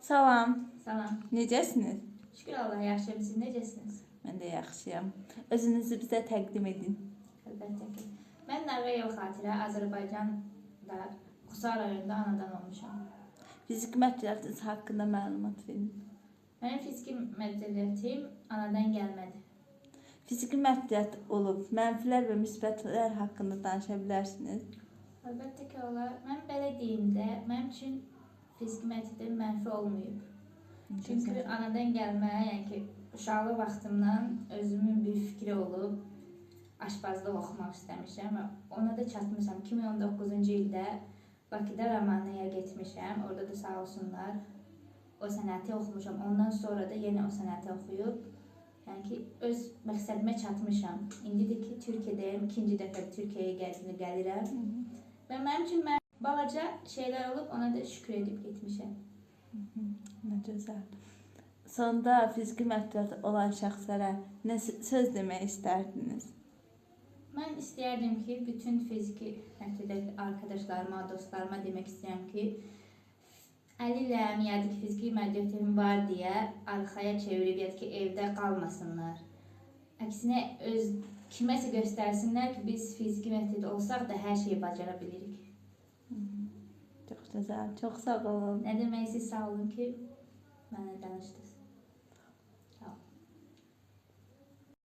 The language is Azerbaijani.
Salam, Salam. necəsiniz? Şükür Allah, yaxşıyım. Siz necəsiniz? Mən də yaxşıyam. Özünüzü bizə təqdim edin. Əlbəttə ki. Mən Nağıyev Xatirə, Azərbaycanda Qusar rayonunda anadan olmuşam. Fiziki məhdəniyyətiniz haqqında məlumat verin. Mənim fiziki mədəniyyətim anadan gəlmədir. Fiziki məhdəniyyət olub, mənfilər və müsbətlər haqqında danışa bilərsiniz. Əlbəttə ki, olar. Mən belə deyim də, mənim üçün fiziki mədəniyyətim mənfi olmayıb. Çünki anadan gəlmə, yəni ki, uşaqlıq vaxtımdan özümün bir fikri olub, aşbazlıq oxumaq istəmişəm və ona da çatmışam. 2019-cu ildə Bakıda Ramaniyaya getmişəm, orada da sağ olsunlar o sənəti oxumuşam. Ondan sonra da yenə o sənəti oxuyub, yəni ki, öz məqsədimə çatmışam. İndidir ki, Türkiyədəyim, ikinci dəfə Türkiyəyə gəlirəm və mənim üçün balaca şeylər olub, ona da şükür edib getmişəm. Nə gözəl. Sonda fiziki məhdəniyyəti olan şəxslərə nə söz demək istərdiniz? Mən istəyərdim ki, bütün fiziki məhdəniyyətli arkadaşlarıma, dostlarıma demək istəyirəm ki, əliləm, yəni ki, fiziki məhdəniyyətim var deyə arxaya çevirib, yəni ki, evdə qalmasınlar. Əksinə, kiməsə göstərsinlər ki, biz fiziki məhdəniyyətli olsaq da hər şeyi bacara bilirik. Çox gözəl, çox sağ olun. Nə demək, siz sağ olun ki, mənə danışdınız.